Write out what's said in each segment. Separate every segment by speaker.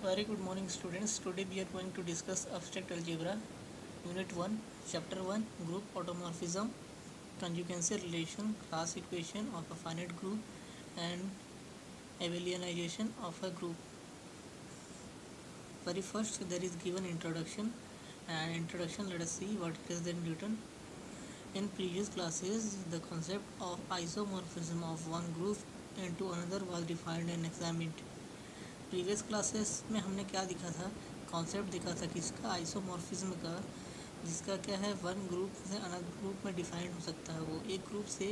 Speaker 1: Very good morning students. Today we are going to discuss abstract algebra, unit 1, chapter 1, group automorphism, conjugacy relation, class equation of a finite group and abelianization of a group. Very first there is given introduction, and introduction let us see what it is then written. In previous classes the concept of isomorphism of one group into another was defined and examined. Previous classes में हमने क्या दिखा था, concept दिखा था किसका, isomorphism का, जिसका क्या है वन ग्रुप से अनदर ग्रुप में डिफाइन हो सकता है, वो एक ग्रुप से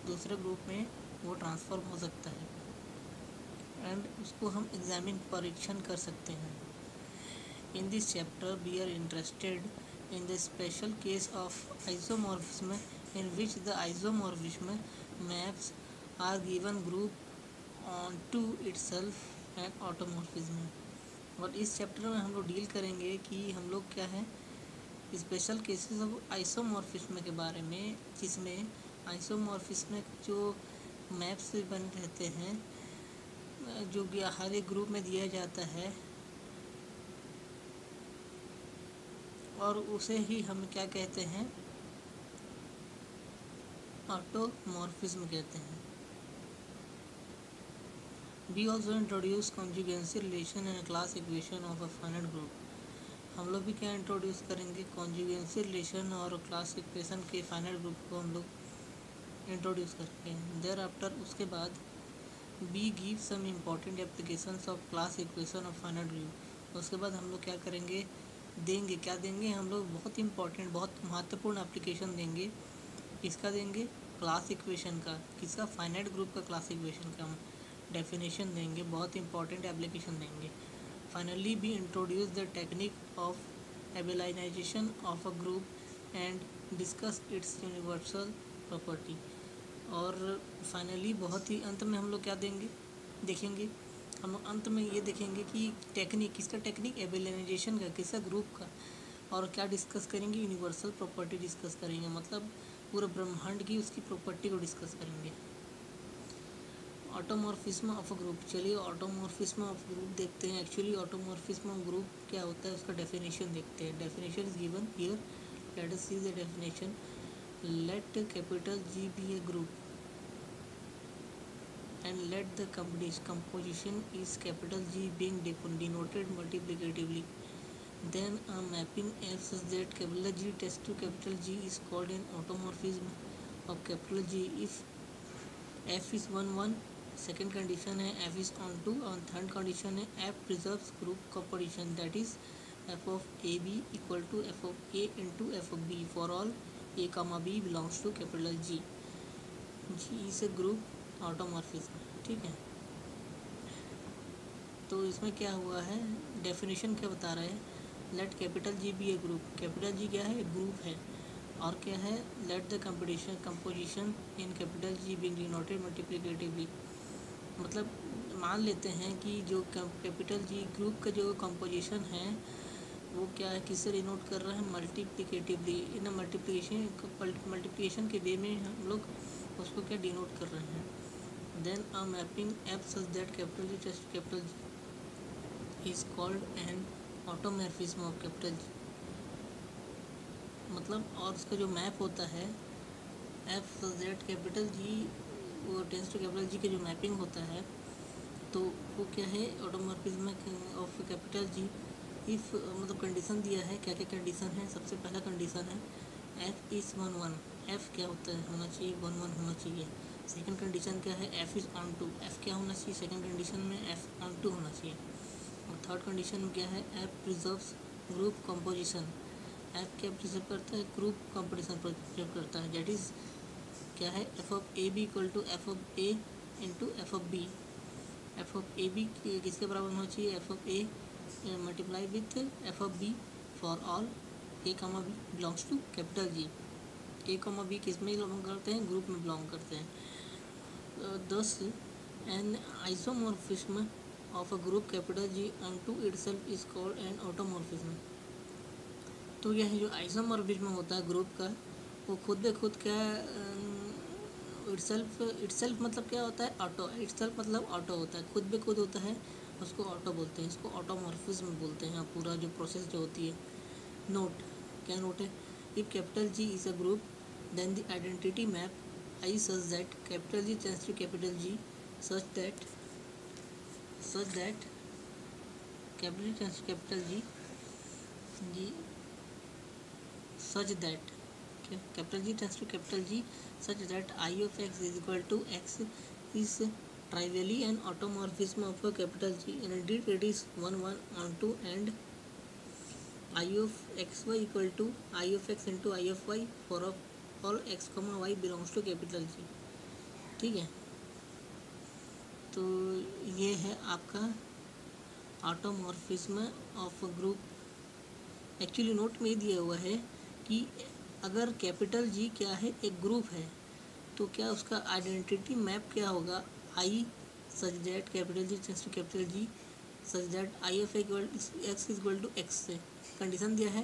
Speaker 1: दूसरे ग्रुप में वो ट्रांसफॉर्म हो सकता है एंड उसको हम एग्जामिन परीक्षण कर सकते हैं. In this chapter we are interested in the special case of isomorphism in which the isomorphism maps are given group on to itself and automorphism. और इस चैप्टर में हम लोग डील करेंगे कि हम लोग क्या है स्पेशल केसेस ऑफ आइसोमॉर्फिज्म के बारे में, जिसमें आइसोमॉर्फिज्म जो मैप्स बन रहते हैं जो कि हर एक ग्रुप में दिया जाता है और उसे ही हम क्या कहते हैं, ऑटोमॉर्फिज्म कहते हैं. We also introduce conjugacy relation and class equation of a finite group. हम लोग भी क्या इंट्रोड्यूस करेंगे, कॉन्जुगेंसी रिलेशन और क्लास इक्वेशन के फाइनाइट ग्रुप को हम लोग इंट्रोड्यूस करेंगे. देयर आफ्टर उसके बाद we give some important applications of class equation of finite group. उसके बाद हम लोग क्या करेंगे, देंगे क्या देंगे हम लोग, बहुत इंपॉर्टेंट बहुत महत्वपूर्ण एप्लीकेशन देंगे. किसका देंगे, क्लास इक्वेशन का. किसका, फाइनाइट ग्रुप का क्लास इक्वेशन का डेफिनेशन देंगे, बहुत इंपॉर्टेंट एप्लीकेशन देंगे. फाइनली भी introduce the technique of abelianisation of a group and discuss its universal property. और फाइनली बहुत ही अंत में हम लोग क्या देंगे, देखेंगे हम लोग अंत में ये देखेंगे कि टेक्निक किसका, टेक्निक एबेलाइनाइजेशन का, किसका, ग्रुप का. और क्या डिस्कस करेंगे, यूनिवर्सल प्रॉपर्टी डिस्कस करेंगे, मतलब पूरे ब्रह्मांड की उसकी प्रॉपर्टी को डिस्कस करेंगे. Automorphism of a group. चलिए ऑटोमॉर्फिज्म ऑफ ग्रुप देखते हैं. एक्चुअली ऑटोमॉर्फिज्म ऑफ ग्रुप क्या होता है उसका डेफिनेशन देखते हैं. Definition is given here. Let us see the definition. Let capital G be a group and let the composition is capital G being denoted multiplicatively. Then a mapping F such that capital G tends to capital G is called an automorphism of capital G if F is 1 1. Second condition है F is onto. और third condition है F preserves group composition, that is F of A B equal to F of A into F of B for all A comma B belongs to capital G. G is a group automorphism. ठीक है, तो इसमें क्या हुआ है, definition क्या बता रहे हैं, let capital G be a group. Capital G क्या है, ग्रुप है. और क्या है, let the composition in capital G being denoted multiplicatively. मतलब मान लेते हैं कि जो कैपिटल जी ग्रुप का जो कंपोजिशन है वो क्या है, किससे डिनोट कर रहा है, मल्टीप्लिकेटिवली. इन मल्टीप्लिकेशन के वे में हम लोग उसको क्या डिनोट कर रहे हैं. Then a mapping F such that capital G tends capital G is called an automorphism of capital G. मतलब और उसका जो मैप होता है F such that capital G वो टेंस टू कैपिटल जी के जो मैपिंग होता है तो वो क्या है, automorphism of capital ji. If मतलब कंडीशन दिया है, क्या क्या कंडीशन है. सबसे पहला कंडीशन है एफ इज़ 1 1. एफ क्या होता है, होना चाहिए 1 1 होना चाहिए. सेकंड कंडीशन क्या है, F is onto. F क्या होना चाहिए, सेकंड कंडीशन में एफ ऑन टू होना चाहिए. और थर्ड कंडीशन में क्या है, F preserves group composition. F क्या प्रिजर्व करता है, ग्रुप कंपोजिशन प्रिजर्व करता है. दैट इज़ क्या है, F of A B equal to F of A into F of B. F of A B किसके बराबर होना चाहिए, F of A multiply with F of B for all A comma B belongs to capital G. A comma B किस में belong करते हैं, group में belong करते हैं. दस N isomorphism of a group capital ji onto itself is called an automorphism. तो यह जो आइसोमॉर्फिज्म होता है ग्रुप का वो खुद ब खुद क्या इटसेल्फ मतलब क्या होता है, ऑटो. इटसेल्फ मतलब ऑटो होता है, खुद ब खुद होता है उसको ऑटो बोलते हैं, इसको ऑटोमॉर्फिज्म बोलते हैं। पूरा जो प्रोसेस जो होती है। नोट, क्या नोट है? If capital G is a group then the identity map I such that capital G tends to capital G such that capital G tends to capital G such that capital G tends to capital G such that I of x is equal to x is trivially an automorphism of a capital G, and indeed it is 1 1 onto and I of xy equal to I of x into I of y for all x comma y belongs to capital G। ठीक है, तो ये है आपका automorphism of group. Actually note में दिया हुआ है कि अगर कैपिटल जी क्या है, एक ग्रुप है, तो क्या उसका आइडेंटिटी मैप क्या होगा? I such that capital G tends to capital G such that I of X is equal to X से कंडीशन दिया है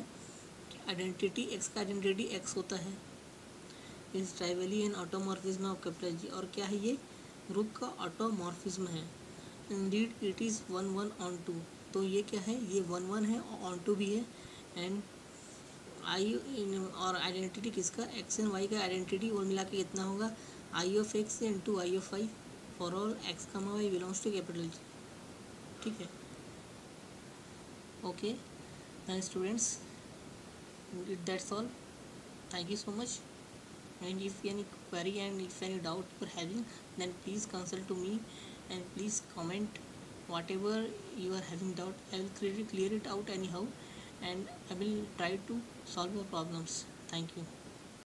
Speaker 1: कि आइडेंटिटी एक्स का आइडेंटिटी एक्स होता है, is trivially an automorphism of capital G. और क्या है ये? ग्रुप का ऑटोमॉर्फिज्म है। इंडीड इट इज़ 1 1 ऑन 2, तो ये क्या है? ये 1 1 है और ऑन 2 भी है। एंड आई और आइडेंटिटी किसका? एक्स एंड वाई का आइडेंटिटी और मिला के कितना होगा? I of X into I of Y for all X comma Y belongs to capital G. ठीक है, okay then students, that's all. Thank you so much, and if any query and if any doubt you are having, then please consult to me and please comment whatever you are having doubt. I will clear it out anyhow, and I will try to solve your problems. Thank you.